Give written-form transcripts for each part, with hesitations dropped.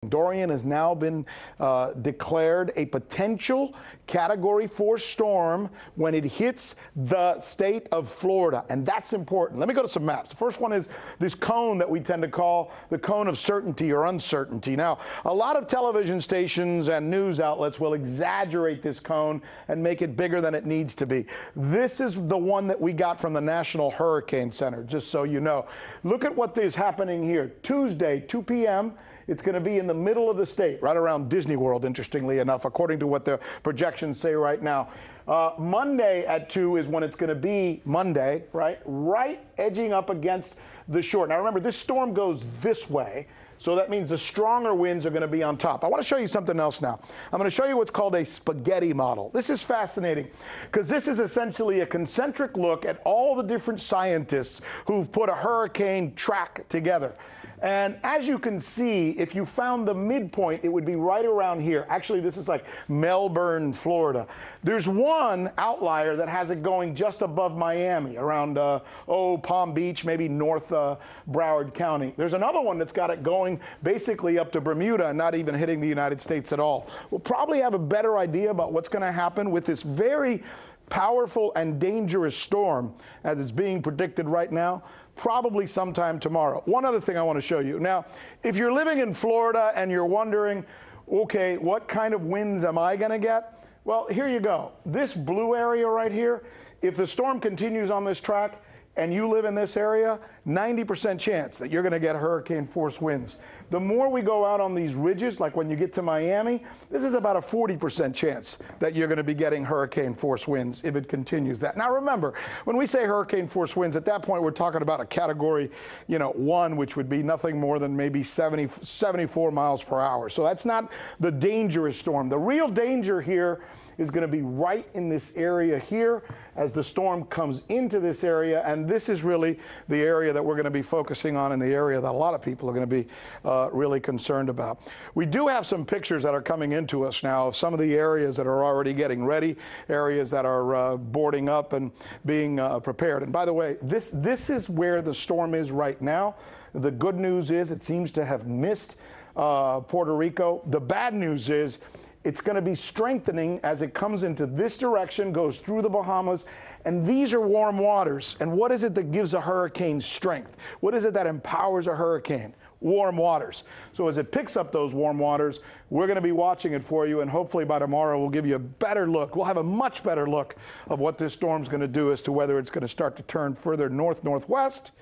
Dorian has now been declared a potential Category 4 storm when it hits the state of Florida, and that's important. Let me go to some maps. The first one is this cone that we tend to call the cone of certainty or uncertainty. Now, a lot of television stations and news outlets will exaggerate this cone and make it bigger than it needs to be. This is the one that we got from the National Hurricane Center, just so you know. Look at what is happening here. Tuesday, 2 p.m., it's going to be in the middle of the state, right around Disney World, interestingly enough, according to what the projections say right now. Monday at 2 is when it's going to be Monday, right edging up against the shore. Now remember, this storm goes this way, so that means the stronger winds are going to be on top. I want to show you something else now. I'm going to show you what's called a spaghetti model. This is fascinating because this is essentially a concentric look at all the different scientists who've put a hurricane track together. And as you can see, if you found the midpoint, it would be right around here. Actually, this is like Melbourne, Florida. There's one outlier that has it going just above Miami, around, Palm Beach, maybe North Broward County. There's another one that's got it going basically up to Bermuda and not even hitting the United States at all. We'll probably have a better idea about what's going to happen with this very powerful and dangerous storm as it's being predicted right now, probably sometime tomorrow. One other thing I want to show you. Now, if you're living in Florida and you're wondering, okay, what kind of winds am I going to get? Well, here you go. This blue area right here, if the storm continues on this track and you live in this area, 90% chance that you're going to get hurricane force winds. The more we go out on these ridges, like when you get to Miami, this is about a 40% chance that you're going to be getting hurricane force winds if it continues that. Now remember, when we say hurricane force winds, at that point we're talking about a category, 1, which would be nothing more than maybe 74 miles per hour. So that's not the dangerous storm. The real danger here is going to be right in this area here as the storm comes into this area, and this is really the area that we're going to be focusing on and the area that a lot of people are going to be really concerned about. We do have some pictures that are coming into us now of some of the areas that are already getting ready, areas that are boarding up and being prepared. And by the way, this is where the storm is right now. The good news is it seems to have missed Puerto Rico. The bad news is it's going to be strengthening as it comes into this direction, goes through the Bahamas, and these are warm waters. And what is it that gives a hurricane strength? What is it that empowers a hurricane? Warm waters. So as it picks up those warm waters, we're going to be watching it for you, and hopefully by tomorrow we'll give you a better look. We'll have a much better look of what this storm's going to do as to whether it's going to start to turn further north-northwest,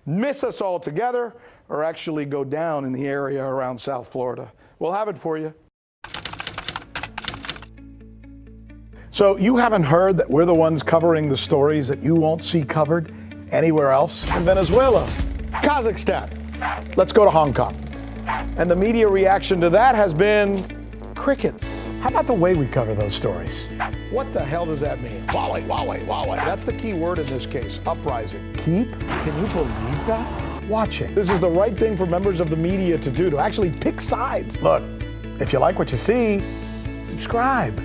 miss us altogether, or actually go down in the area around South Florida. We'll have it for you. So you haven't heard that we're the ones covering the stories that you won't see covered anywhere else? In Venezuela, Kazakhstan, let's go to Hong Kong. And the media reaction to that has been crickets. How about the way we cover those stories? What the hell does that mean? Wowee, wowee, wowee. That's the key word in this case, uprising. Keep, can you believe that? Watching. This is the right thing for members of the media to do, to actually pick sides. Look, if you like what you see, subscribe.